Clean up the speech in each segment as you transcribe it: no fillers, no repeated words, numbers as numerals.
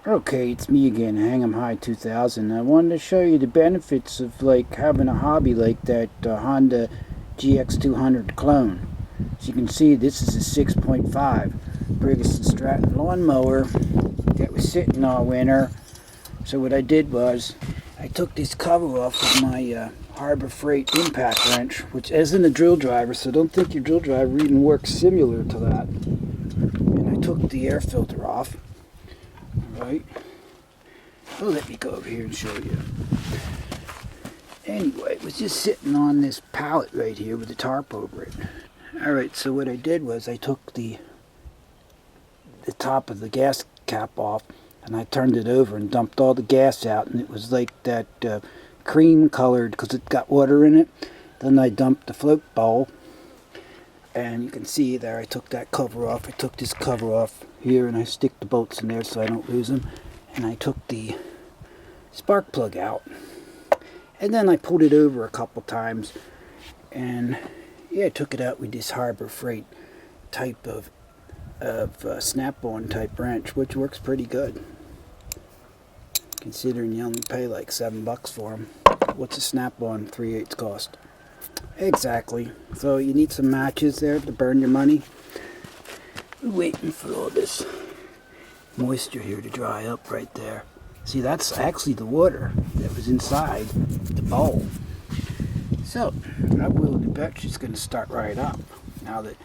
Okay, it's me again, Hang 'em High 2000. I wanted to show you the benefits of like having a hobby like that Honda GX200 clone. As you can see, this is a 6.5 Briggs Stratton lawnmower that was sitting all winter. So what I did was I took this cover off of my Harbor Freight impact wrench, which isn't a drill driver, so don't think your drill driver even works similar to that. And I took the air filter off. Right. Oh, let me go over here and show you. Anyway, it was just sitting on this pallet right here with the tarp over it. Alright, so what I did was I took the top of the gas cap off and I turned it over and dumped all the gas out, and it was like that cream colored because it got water in it. Then I dumped the float bowl, and you can see there I took that cover off. I took this cover off here and I stick the bolts in there so I don't lose them. And I took the spark plug out. And then I pulled it over a couple times. And yeah, I took it out with this Harbor Freight type of snap-on type wrench, which works pretty good. Considering you only pay like $7 for them. What's a snap-on 3/8 cost? Exactly. So you need some matches there to burn your money. We're waiting for all this moisture here to dry up right there. See, that's actually the water that was inside the bowl. So I will bet she's going to start right up. Now that,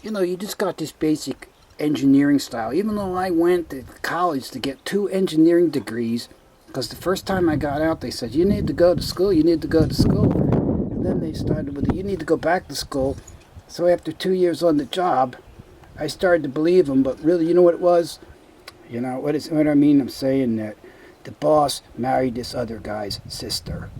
you just got this basic engineering style. Even though I went to college to get 2 engineering degrees, because the first time I got out they said, you need to go to school, you need to go to school. And then they started with, you need to go back to school. So after 2 years on the job, I started to believe them, but really, you know what it was? You know, what I mean? I'm saying that the boss married this other guy's sister.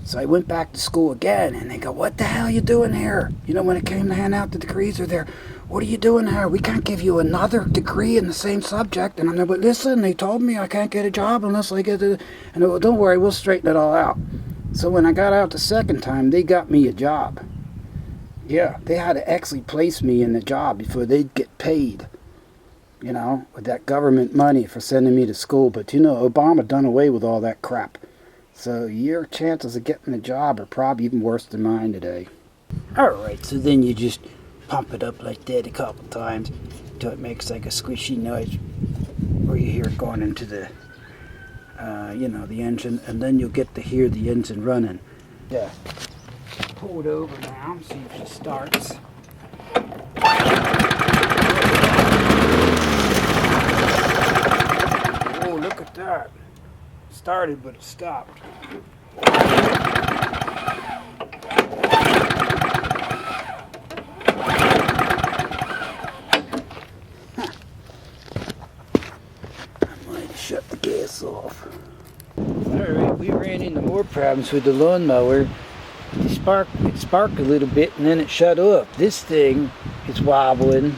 So I went back to school again, and they go, what the hell are you doing here? You know, when it came to hand out the degrees, they're there, what are you doing here? We can't give you another degree in the same subject. And I'm there, but listen, they told me I can't get a job unless I get a... And I go, don't worry, we'll straighten it all out. So when I got out the second time, they got me a job. Yeah, they had to actually place me in the job before they'd get paid, with that government money for sending me to school. But, Obama done away with all that crap. So your chances of getting a job are probably even worse than mine today. Alright, so then you just pump it up like that a couple times until it makes like a squishy noise, or you hear it going into the, the engine, and then you'll get to hear the engine running. Yeah. Pull it over now, see if it starts. Oh, look at that. It started, but it stopped. I might have shut the gas off. Alright, we ran into more problems with the lawnmower. It sparked a little bit and then it shut off. This thing is wobbling,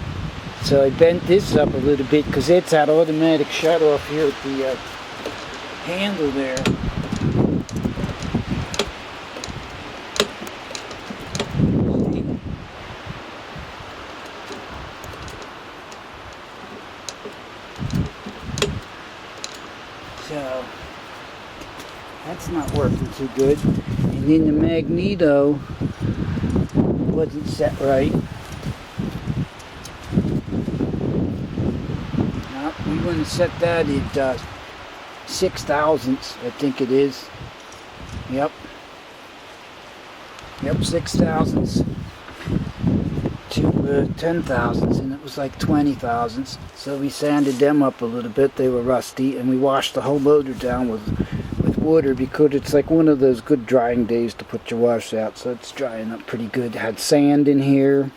so I bent this up a little bit because it's that automatic shut off here at the handle there. So that's not working too good. And then the magneto wasn't set right. No, we want to set that at 6 thousandths, I think it is. Yep, 6 thousandths to 10 thousandths, and it was like 20 thousandths. So we sanded them up a little bit. They were rusty, and we washed the whole motor down with water because it's like one of those good drying days to put your wash out. So it's drying up pretty good. It had sand in here.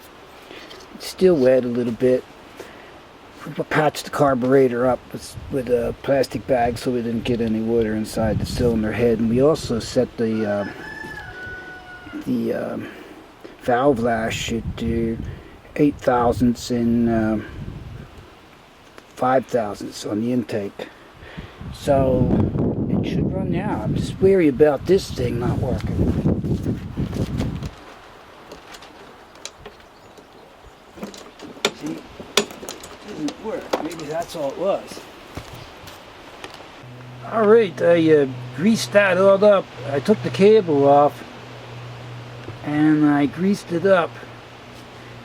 It's still wet a little bit. We patched the carburetor up with a plastic bag so we didn't get any water inside the cylinder head. And we also set the valve lash at 8 thousandths and 5 thousandths on the intake. So it should run now. I'm just wary about this thing not working. See, it doesn't work. Maybe that's all it was. Alright, I greased that all up. I took the cable off and I greased it up.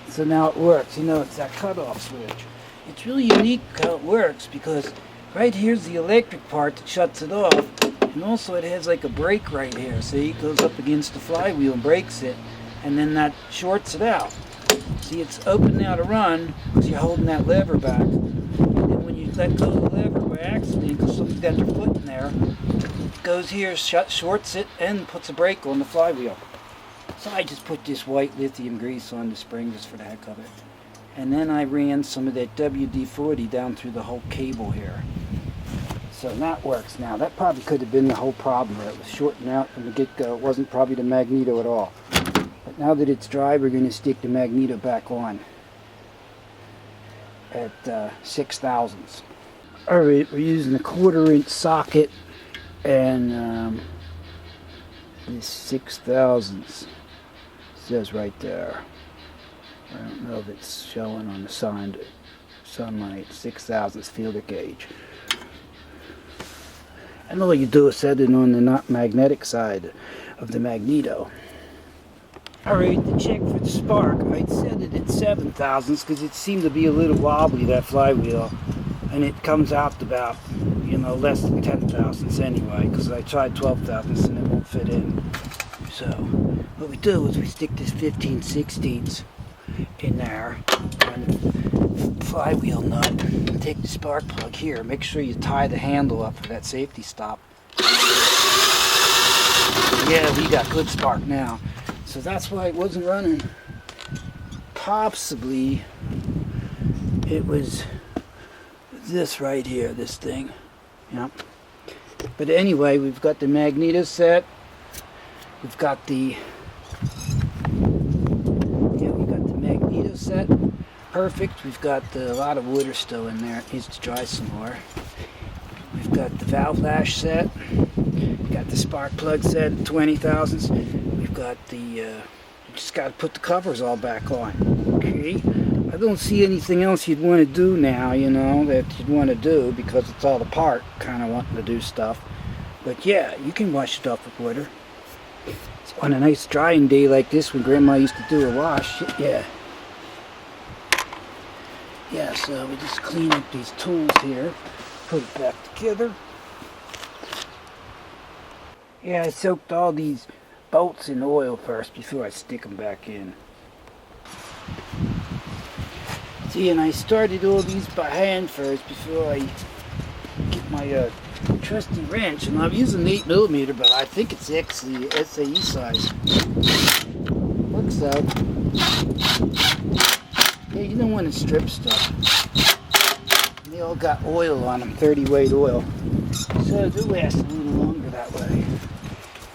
So now it works. You know, it's that cutoff switch. It's really unique how it works because right here's the electric part that shuts it off. And also it has like a brake right here. See, it goes up against the flywheel and brakes it. And then that shorts it out. See, it's open now to run because you're holding that lever back. And when you let go of the lever by accident, because somebody got their foot in there, it goes here, shorts it, and puts a brake on the flywheel. So I just put this white lithium grease on the spring just for the heck of it. And then I ran some of that WD-40 down through the whole cable here. So that works now. That probably could have been the whole problem. It was shorting out from the get-go. It wasn't probably the magneto at all. But now that it's dry, we're going to stick the magneto back on at 6 thousandths. Alright, we're using a 1/4 inch socket and this 6 thousandths. Says right there. I don't know if it's showing on the sunlight. 6 thousandths feeler gauge. And all you do is set it on the not magnetic side of the magneto. Alright, to check for the spark, I'd set it at 7 thousandths because it seemed to be a little wobbly, that flywheel. And it comes out about, you know, less than 10 thousandths anyway, because I tried 12 thousandths and it won't fit in. So, what we do is we stick this 15/16 in there on the flywheel nut. Take the spark plug here. Make sure you tie the handle up for that safety stop. Yeah, we got good spark now. So that's why it wasn't running. Possibly it was this right here, this thing. Yep. But anyway, we've got the magneto set. We've got the magneto set. Perfect. We've got a lot of water still in there. It needs to dry some more. We've got the valve lash set. We've got the spark plug set at 20 thousandths. We've got the you just got to put the covers all back on. Okay. I don't see anything else you'd want to do now, you know, that you'd want to do because it's all apart, kind of wanting to do stuff. But yeah, you can wash it off with water. On a nice drying day like this when Grandma used to do a wash, yeah. Yeah, so we just clean up these tools here, put it back together. Yeah, I soaked all these bolts in oil first before I stick them back in. See, and I started all these by hand first before I get my trusty wrench, and I'm using 8mm, but I think it's actually SAE size. Works out. Yeah, you don't want to strip stuff. They all got oil on them, 30 weight oil. So they'll last a little longer that way.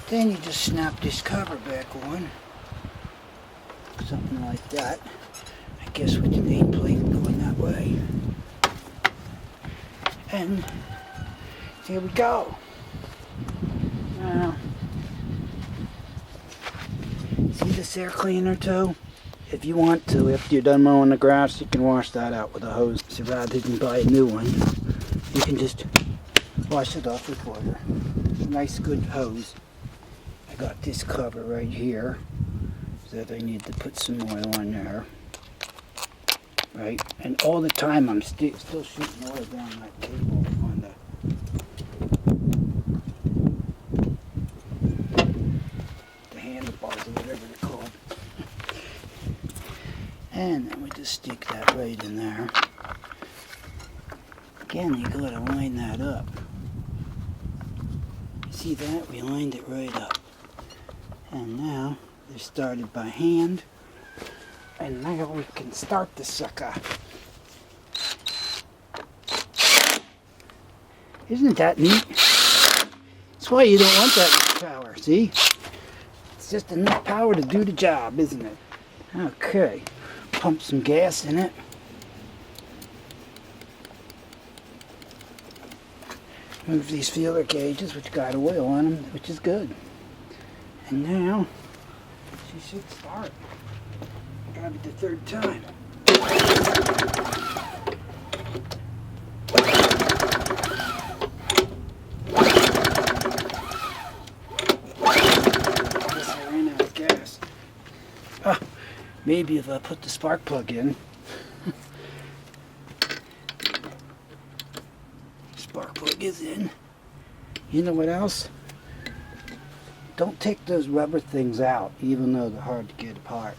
Then you just snap this cover back on. Something like that. I guess with the nameplate going that way. And here we go. Now, see this air cleaner too? If you want to, after you're done mowing the grass, you can wash that out with a hose. So rather than buy a new one, you can just wash it off with water. Nice good hose. I got this cover right here that I need to put some oil on there. Right? And all the time I'm still shooting oil down that cable on the handlebars or whatever they're called. And then we just stick that right in there. Again, you gotta line that up. See that? We lined it right up. And now they're started by hand. And now we can start the sucker. Isn't that neat? That's why you don't want that much power, see? It's just enough power to do the job, isn't it? Okay. Pump some gas in it. Move these feeler gauges, which got oil on them, which is good. And now, she should start. Grab it the third time. Maybe if I put the spark plug in. Spark plug is in. You know what else? Don't take those rubber things out, even though they're hard to get apart.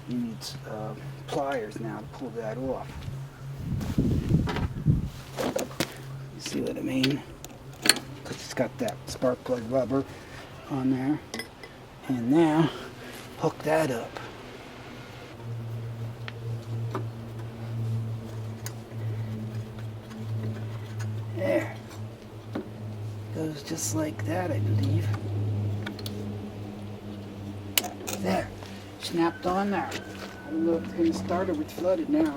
You need pliers now to pull that off. You see what I mean? Because it's got that spark plug rubber on there. And now, hook that up. There. Goes just like that, I believe. There. Snapped on there. I don't know if it's going to start or it's flooded now.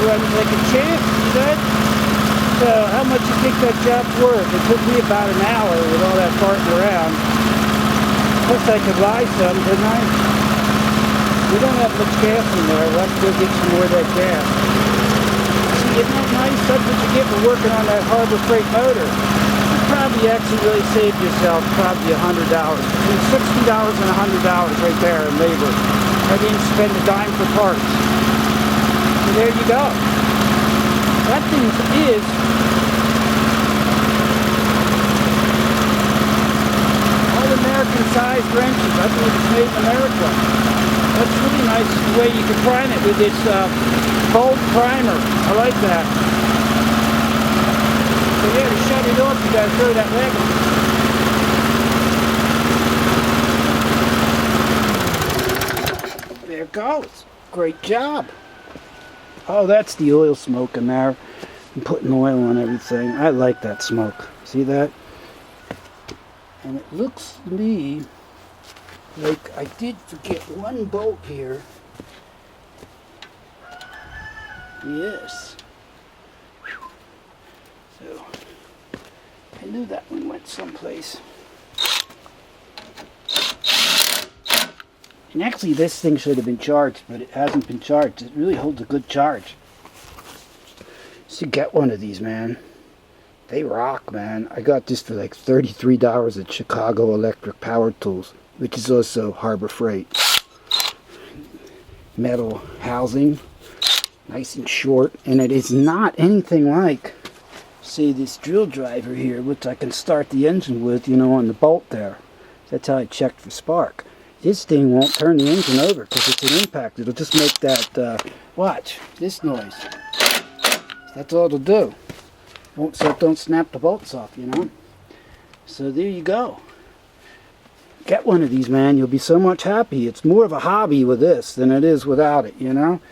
Runs like a champ, see that? So how much you think that job's worth? It took me about an hour with all that farting around. Plus I could buy some, couldn't I? We don't have much gas in there. We'll have to go get some more of that gas. See, isn't that nice? That's what you get for working on that Harbor Freight motor. You probably actually really saved yourself probably $100. Between $60 and $100 right there in labor. I didn't spend a dime for parts. So there you go. That thing is all American-sized wrenches. I believe it's made in America. That's really nice the way you can prime it with this gold primer. I like that. So yeah, to shut it off, you gotta throw that lever. There it goes. Great job. Oh, that's the oil smoke in there. I'm putting oil on everything. I like that smoke. See that? And it looks to me like I did forget one bolt here. Yes. So, I knew that one went someplace. And actually this thing should have been charged, but it hasn't been charged. It really holds a good charge. So get one of these, man. They rock, man. I got this for like $33 at Chicago Electric Power Tools, which is also Harbor Freight. Metal housing, nice and short, and it is not anything like, say, this drill driver here, which I can start the engine with, you know, on the bolt there. That's how I checked for spark. This thing won't turn the engine over because it's an impact. It'll just make that, watch, this noise. That's all it'll do. So don't snap the bolts off, you know. So there you go. Get one of these, man. You'll be so much happy. It's more of a hobby with this than it is without it, you know.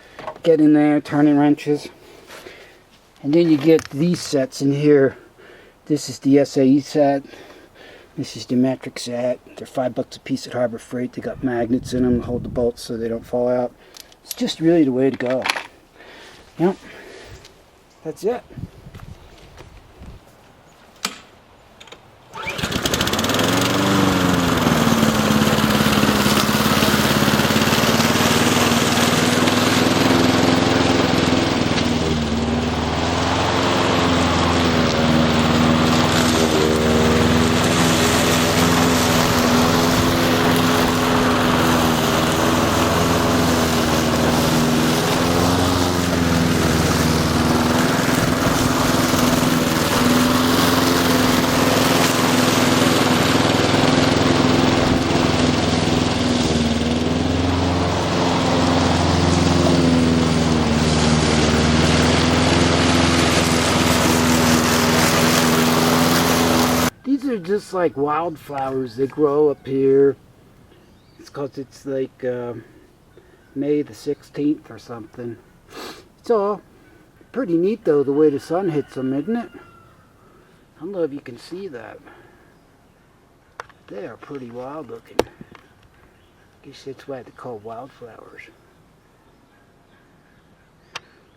Get in there, turning wrenches. And then you get these sets in here. This is the SAE set. This is the metric set. They're $5 a piece at Harbor Freight. They got magnets in them to hold the bolts so they don't fall out. It's just really the way to go. Yep. That's it. These are just like wildflowers. They grow up here. It's because it's like May the 16th or something. It's all pretty neat though, the way the sun hits them, isn't it? I don't know if you can see that. They are pretty wild looking. I guess that's why they're called wildflowers.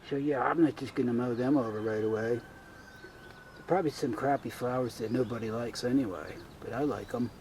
So yeah, I'm not just going to mow them over right away. Probably some crappy flowers that nobody likes anyway, but I like them.